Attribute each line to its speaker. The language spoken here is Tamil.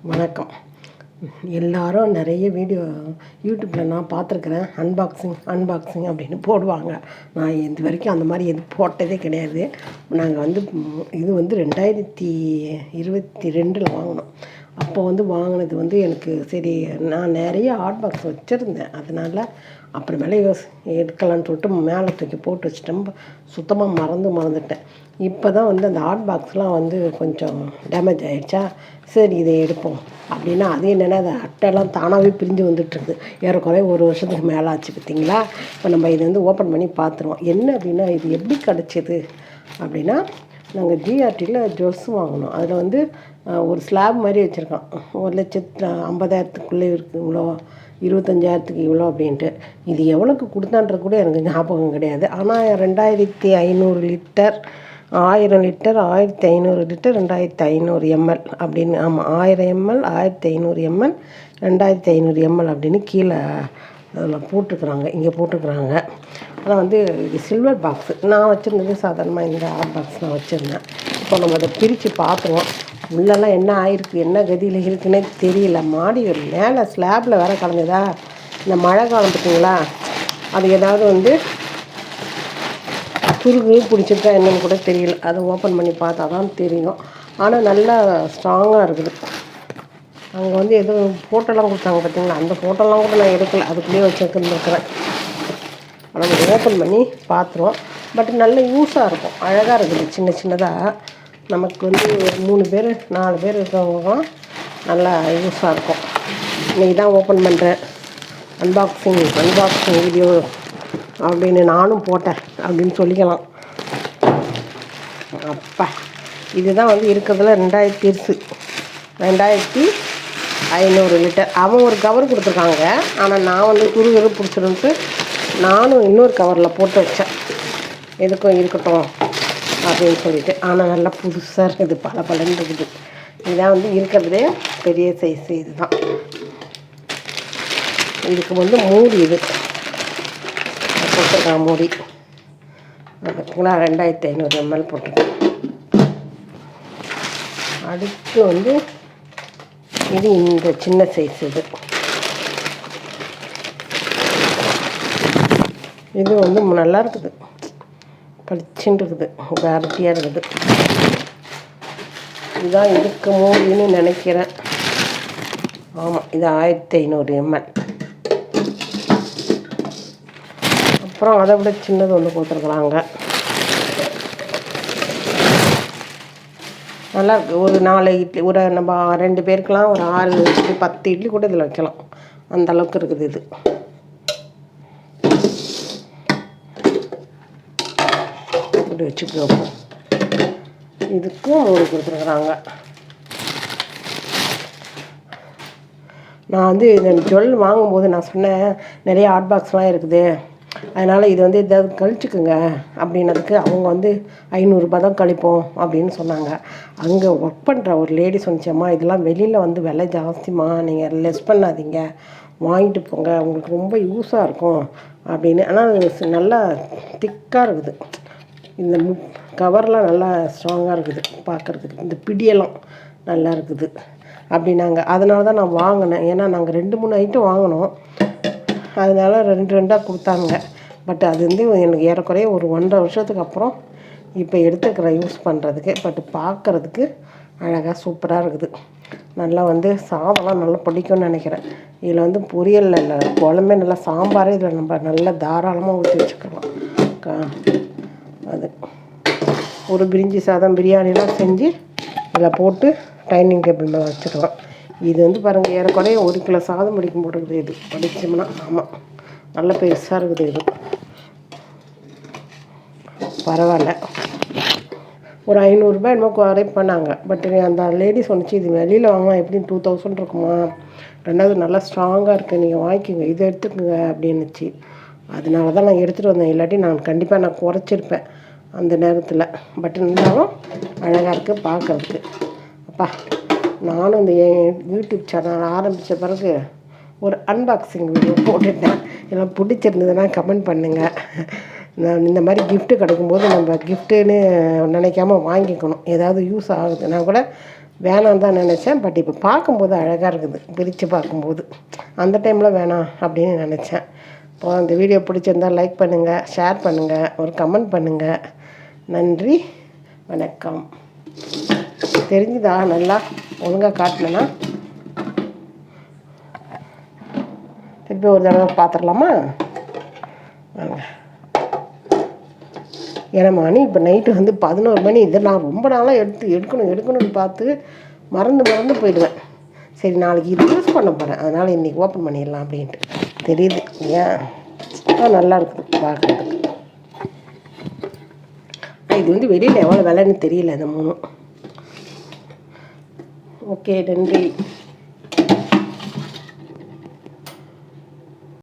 Speaker 1: வணக்கம். எல்லாரும் நிறைய வீடியோ யூடியூப்பில் நான் பார்த்துருக்குறேன். அன்பாக்சிங் அப்படின்னு போடுவாங்க. நான் இது வரைக்கும் அந்த மாதிரி எதுவும் போட்டதே கிடையாது. நாங்கள் இது 2022 வாங்கினோம். அப்போ வாங்கினது எனக்கு சரி, நான் நிறைய ஹாட் பாக்ஸ் வச்சுருந்தேன். அதனால் அப்புறமேலே எடுக்கலான்னு சொல்லிட்டு மேலே தூக்கி போட்டு வச்சுட்டேன். சுத்தமாக மறந்துட்டேன். இப்போ தான் அந்த ஹாட் பாக்ஸ்லாம் கொஞ்சம் டேமேஜ் ஆகிடுச்சா, சரி இதை எடுப்போம் அப்படின்னா, அது என்னென்னா அது அட்டைலாம் தானாகவே பிரிஞ்சு வந்துட்டுருக்குது. ஏறக்குறைய ஒரு வருஷத்துக்கு மேலே ஆச்சு பார்த்திங்களா. இப்போ நம்ம இது ஓப்பன் பண்ணி பார்த்துருவோம். என்ன அப்படின்னா, இது எப்படி கிடச்சிது அப்படின்னா, நாங்கள் ஜிஆர்டியில் ட்ரெஸ் வாங்கினோம். அதில் ஒரு ஸ்லாப் மாதிரி வச்சுருக்கான். 1,50,000க்குள்ளே இருக்குது இவ்வளோ, 25,000க்கு இவ்வளோ அப்படின்ட்டு. இது எவ்வளோக்கு கொடுத்தான்றது கூட எனக்கு ஞாபகம் கிடையாது. ஆனால் 2,500 லிட்டர், 1000 லிட்டர், 1,500 லிட்டர், 2,500 ml அப்படின்னு. ஆமாம், 1000 ml, 1,500 ml, 2,500 ml அப்படின்னு கீழே அதில் போட்டுக்கிறாங்க, இங்கே போட்டுக்கிறாங்க. ஆனால் இது சில்வர் பாக்ஸு. நான் வச்சுருந்தது சாதாரணமாக இந்த ஹாட் பாக்ஸ் நான் வச்சுருந்தேன். இப்போ நம்ம அதை பிரித்து பார்த்துருவோம். உள்ளெல்லாம் என்ன ஆயிருக்கு, என்ன கதியில் இருக்குன்னே தெரியல. மாடி மேலே ஸ்லாப்பில் வேறு கலந்ததா, இந்த மழை காலம் பார்த்திங்களா, அது ஏதாவது துருகு பிடிச்சிருக்கா என்னன்னு கூட தெரியல. அதை ஓப்பன் பண்ணி பார்த்தா தான் தெரியும். ஆனால் நல்லா ஸ்ட்ராங்காக இருக்குது. அங்கே எதுவும் ஃபோட்டோலாம் கொடுத்தாங்க பார்த்திங்களா, அந்த ஃபோட்டோலாம் கூட நான் எடுக்கலை, அதுக்குள்ளேயே வச்சுருந்துருக்குறேன். நம்ம ஓப்பன் பண்ணி பார்த்துருவோம். பட் நல்ல யூஸாக இருக்கும், அழகாக இருக்குது. சின்னதாக நமக்கு ஒரு 3 பேர் 4 பேர் இருக்கிறவங்களுக்கும் நல்லா யூஸாக இருக்கும். இன்றைக்கி தான் ஓப்பன் பண்ணுறேன். அன்பாக்சிங் வீடியோ அப்படின்னு நானும் போட்டேன் அப்படின்னு சொல்லிக்கலாம். அப்பா, இதுதான் இருக்கிறதுல 2,500 லிட்டர். அவன் ஒரு கவர் கொடுத்துருக்காங்க. ஆனால் நான் துருகு பிடிச்சிருந்துட்டு நானும் இன்னொரு கவரில் போட்டு வச்சேன், எதுக்கும் இருக்கட்டும் அப்படின்னு சொல்லிட்டு. ஆனால் நல்லா புதுசாக இருக்குது, பலன்னு இருக்குது. இதுதான் இருக்கிறதுலே பெரிய சைஸு. இதுதான் இதுக்கு மூடி, இது போட்டுருக்காங்க மூடி. பார்த்தீங்களா, 2,500 ml போட்டுருக்கேன். அடுத்து இது இந்த சின்ன சைஸ். இது நல்லா இருக்குது, பளிச்சுன்னு இருக்குது, கேரண்டியாக இருக்குது. இதுதான் இதுக்கு மூடின்னு நினைக்கிறேன். ஆமாம், இது 1,500 ml. அப்புறம் அதை விட சின்னது போட்டுருக்குறாங்க. நல்லா இருக்குது. ஒரு 4 இட்லி, ஒரு நம்ம 2 பேருக்கெலாம் ஒரு 6 இட்லி 10 இட்லி கூட இதில் வைக்கலாம், அந்தளவுக்கு இருக்குது. இது இப்படி வச்சுக்கோங்க. இதுக்கும் மூடி கொடுத்துருக்குறாங்க. நான் இந்த ஜுவல் வாங்கும்போது நான் சொன்னேன், நிறைய ஹாட் பாக்ஸ்லாம் இருக்குது, அதனால் இது ஏதாவது கழிச்சுக்குங்க அப்படின்னதுக்கு அவங்க 500 தான் கழிப்போம் அப்படின்னு சொன்னாங்க. அங்கே ஒர்க் பண்ணுற ஒரு லேடி சொன்னிச்சம்மா, இதெல்லாம் வெளியில் விலை ஜாஸ்திம்மா, நீங்கள் லெஸ் பண்ணாதீங்க, வாங்கிட்டு போங்க, உங்களுக்கு ரொம்ப யூஸாக இருக்கும் அப்படின்னு. ஆனால் நல்லா திக்காக இருக்குது. இந்த கவர்லாம் நல்லா ஸ்ட்ராங்காக இருக்குது பார்க்குறதுக்கு. இந்த பிடியெல்லாம் நல்லா இருக்குது அப்படின்னாங்க. அதனால தான் நான் வாங்கினேன். ஏன்னா நாங்கள் 2-3 ஐட்டம் வாங்கினோம், அதனால் 2 கொடுத்தாங்க. பட் அது எனக்கு ஏறக்குறைய ஒரு 1.5 வருஷத்துக்கு அப்புறம் இப்போ எடுத்துக்கிறேன் யூஸ் பண்ணுறதுக்கு. பட் பார்க்குறதுக்கு அழகாக சூப்பராக இருக்குது. நல்லா சாதம்லாம் நல்லா பிடிக்கும்னு நினைக்கிறேன். இதில் பொரியல் இல்லை, குழம்பே நல்லா, சாம்பாரே இதில் நம்ம நல்லா தாராளமாக ஊற்றி வச்சுக்கலாம். அது ஒரு பிரிஞ்சி சாதம், பிரியாணிலாம் செஞ்சு இதில் போட்டு டைனிங் டேபிள் மேலே வச்சுக்கலாம். இது பாருங்கள், ஏறக்குறைய 1 கிலோ சாதம் பிடிக்கும் போட்டுருக்குது. இது படிச்சோம்னா, ஆமாம், நல்ல பெருசாக இருக்குது. இது பரவாயில்ல. ஒரு 500 ரூபாய் என்னமோ குறை பண்ணாங்க. பட் அந்த லேடி சொன்னிச்சு, இது வெளியில் வாங்கினா எப்படியும் 2,000 இருக்குமா, 2வது நல்லா ஸ்ட்ராங்காக இருக்குது, நீங்கள் வாங்கிக்கோங்க, இதை எடுத்துக்கோங்க அப்படின்னுச்சு. அதனால தான் நான் எடுத்துகிட்டு வந்தேன். இல்லாட்டி நான் கண்டிப்பாக நான் குறைச்சிருப்பேன் அந்த நேரத்தில். பட் இருந்தாலும் அழகாக இருக்குது பார்க்குறதுக்கு. அப்பா, நானும் இந்த யூடியூப் சேனல் ஆரம்பித்த பிறகு ஒரு அன்பாக்சிங் வீடியோ போட்டுட்டேன். எல்லாம் பிடிச்சிருந்ததுன்னா கமெண்ட் பண்ணுங்கள். நான் இந்த மாதிரி கிஃப்ட்டு கிடைக்கும்போது நம்ம கிஃப்ட்டுன்னு நினைக்காம வாங்கிக்கணும். ஏதாவது யூஸ் ஆகுதுன்னா கூட வேணான்னு தான் நினச்சேன். பட் இப்போ பார்க்கும்போது அழகாக இருக்குது, பிரித்து பார்க்கும்போது. அந்த டைமில் வேணாம் அப்படின்னு நினச்சேன். இப்போ அந்த வீடியோ பிடிச்சிருந்தால் லைக் பண்ணுங்கள், ஷேர் பண்ணுங்கள், ஒரு கமெண்ட் பண்ணுங்கள். நன்றி, வணக்கம். தெரிஞ்சுதா? நல்லா ஒழுங்காக காட்டினேன்னா திருப்பி ஒரு தடவை பார்த்துடலாமா? வாங்க. ஏன்னா மணி இப்போ நைட்டு வந்து 11 மணி. இதை நான் ரொம்ப நாளாக எடுக்கணும்னு பார்த்து மறந்து போயிடுவேன். சரி, நாளைக்கு இது யூஸ் பண்ண போகிறேன், அதனால் இன்றைக்கி ஓப்பன் பண்ணிடலாம் அப்படின்ட்டு. தெரியுது ஏன் நல்லா இருக்குது பார்க்குறதுக்கு. இது வந்து வெளியில் எவ்வளோ விலைன்னு தெரியல இந்த 3. ஓகே, நன்றி.